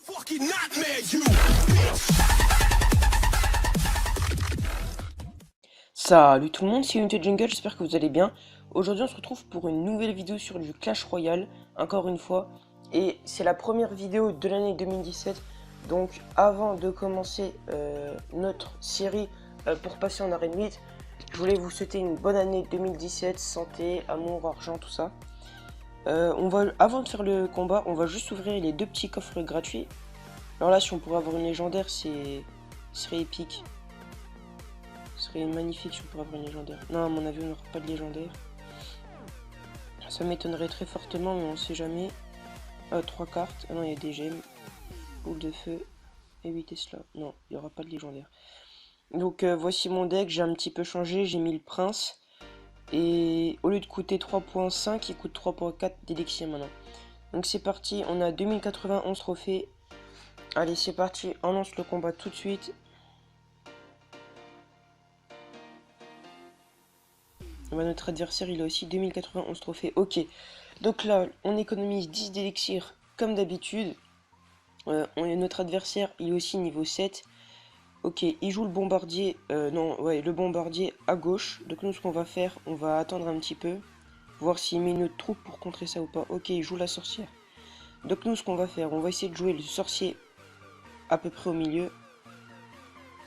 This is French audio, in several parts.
fucking nightmare, you. Salut tout le monde, c'est Unity Jungle, j'espère que vous allez bien. Aujourd'hui on se retrouve pour une nouvelle vidéo sur du Clash Royale, encore une fois. Et c'est la première vidéo de l'année 2017. Donc avant de commencer notre série pour passer en arène 8, je voulais vous souhaiter une bonne année 2017, santé, amour, argent, tout ça. Avant de faire le combat, on va juste ouvrir les deux petits coffres gratuits. Alors là, si on pourrait avoir une légendaire, ce serait épique. Ce serait magnifique si on pourrait avoir une légendaire. Non, à mon avis, on n'aura pas de légendaire. Ça m'étonnerait très fortement, mais on sait jamais. 3 cartes. Ah non, il y a des gemmes. Boule de feu. Et 8 Tesla. Non, il n'y aura pas de légendaire. Donc voici mon deck. J'ai un petit peu changé. J'ai mis le prince. Et au lieu de coûter 3.5, il coûte 3.4 d'élixir maintenant. Donc c'est parti. On a 2091 trophées. Allez, c'est parti. On lance le combat tout de suite. Notre adversaire il a aussi 2091 trophées. Ok, donc là on économise 10 d'élixir comme d'habitude. Notre adversaire il est aussi niveau 7. Ok, il joue le bombardier. Le bombardier à gauche. Donc nous ce qu'on va faire, on va attendre un petit peu. Voir s'il met une autre troupe pour contrer ça ou pas. Ok, il joue la sorcière. Donc nous ce qu'on va faire, on va essayer de jouer le sorcier à peu près au milieu.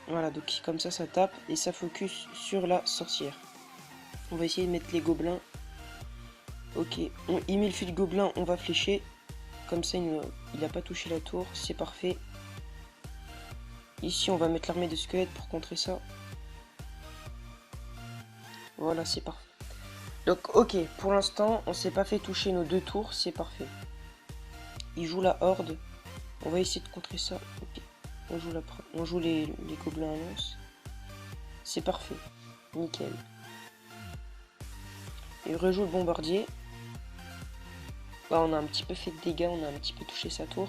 Voilà, donc comme ça tape et ça focus sur la sorcière. On va essayer de mettre les gobelins. Ok, il met le fil de gobelin, on va flécher. Comme ça, il n'a pas touché la tour, c'est parfait. Ici, on va mettre l'armée de squelettes pour contrer ça. Voilà, c'est parfait. Donc, ok, pour l'instant, on s'est pas fait toucher nos deux tours, c'est parfait. Il joue la horde. On va essayer de contrer ça. Ok, on joue les gobelins à lance. C'est parfait, nickel. Il rejoue le bombardier. Là, on a un petit peu fait de dégâts, on a un petit peu touché sa tour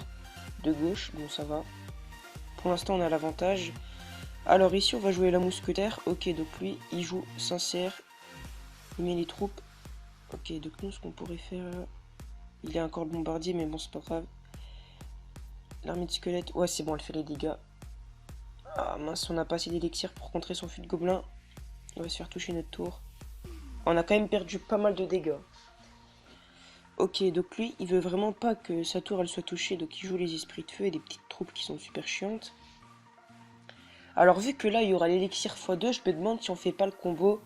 de gauche, bon ça va. Pour l'instant, on a l'avantage. Alors ici, on va jouer la mousquetaire. Ok, donc lui, il joue sincère. Il met les troupes. Ok, donc nous, ce qu'on pourrait faire... Il est encore le bombardier, mais bon, c'est pas grave. L'armée de squelettes. Ouais, c'est bon, elle fait les dégâts. Ah mince, on n'a pas assez d'élixir pour contrer son fut de gobelin. On va se faire toucher notre tour. On a quand même perdu pas mal de dégâts. Ok, donc lui, il veut vraiment pas que sa tour elle soit touchée, donc il joue les esprits de feu et des petites troupes qui sont super chiantes. Alors vu que là il y aura l'élixir x2, je me demande si on fait pas le combo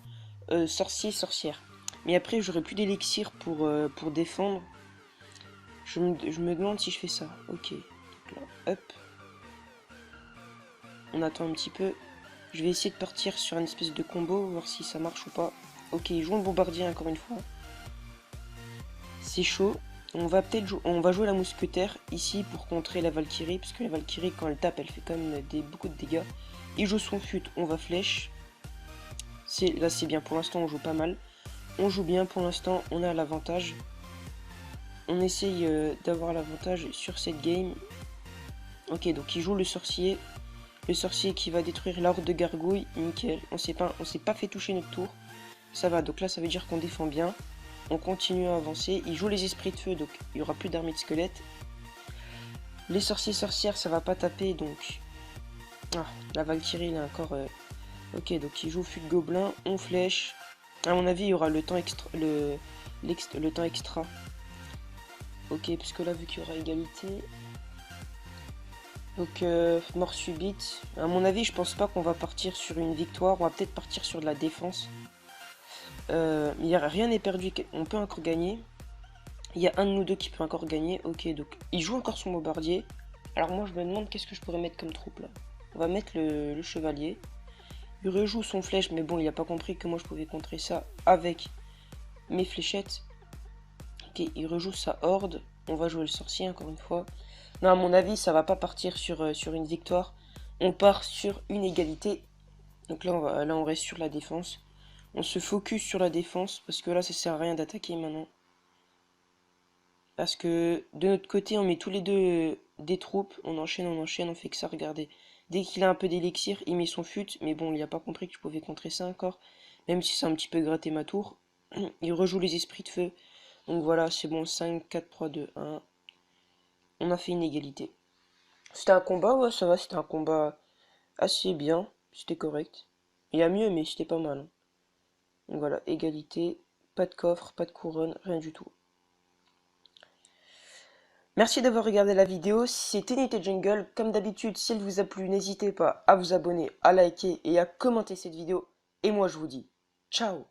sorcier-sorcière. Mais après j'aurai plus d'élixir pour défendre. Je me demande si je fais ça. Ok, donc là, hop. On attend un petit peu. Je vais essayer de partir sur une espèce de combo, voir si ça marche ou pas. Ok, il joue le bombardier encore une fois. C'est chaud. On va jouer la mousquetaire ici pour contrer la Valkyrie, parce que la Valkyrie quand elle tape elle fait quand même beaucoup de dégâts. Il joue son fut, on va flèche. Là c'est bien, pour l'instant on joue pas mal. On joue bien pour l'instant, on a l'avantage. On essaye d'avoir l'avantage sur cette game. Ok, donc il joue le sorcier. Le sorcier qui va détruire la horde de gargouilles, nickel. On s'est pas fait toucher notre tour. Ça va, donc là ça veut dire qu'on défend bien. On continue à avancer. Il joue les esprits de feu, donc il n'y aura plus d'armée de squelettes. Les sorciers sorcières, ça va pas taper, donc... Ah, la Valkyrie, il a encore... Ok, donc il joue fut de gobelin, on flèche. À mon avis, il y aura le temps extra... le temps extra. Ok, parce que là, vu qu'il y aura égalité... Donc, mort subite. À mon avis, je pense pas qu'on va partir sur une victoire. On va peut-être partir sur de la défense. Rien n'est perdu, on peut encore gagner. Il y a un de nous deux qui peut encore gagner. Ok, donc il joue encore son bombardier. Alors moi je me demande qu'est-ce que je pourrais mettre comme troupe là. On va mettre le chevalier. Il rejoue son flèche, mais bon il n'a pas compris que moi je pouvais contrer ça avec mes fléchettes. Ok, il rejoue sa horde. On va jouer le sorcier encore une fois. Non, à mon avis ça va pas partir sur une victoire. On part sur une égalité. Donc là on reste sur la défense. On se focus sur la défense parce que là ça sert à rien d'attaquer maintenant. Parce que de notre côté on met tous les deux des troupes, on enchaîne, on fait que ça, regardez. Dès qu'il a un peu d'élixir, il met son fut, mais bon il a pas compris que je pouvais contrer ça encore. Même si c'est un petit peu gratté ma tour. Il rejoue les esprits de feu. Donc voilà, c'est bon, 5, 4, 3, 2, 1. On a fait une égalité. C'était un combat, ouais, ça va, c'était un combat assez bien, c'était correct. Il y a mieux, mais c'était pas mal, hein. Donc voilà, égalité, pas de coffre, pas de couronne, rien du tout. Merci d'avoir regardé la vidéo, c'était Nité Jungle. Comme d'habitude, si elle vous a plu, n'hésitez pas à vous abonner, à liker et à commenter cette vidéo. Et moi je vous dis, ciao!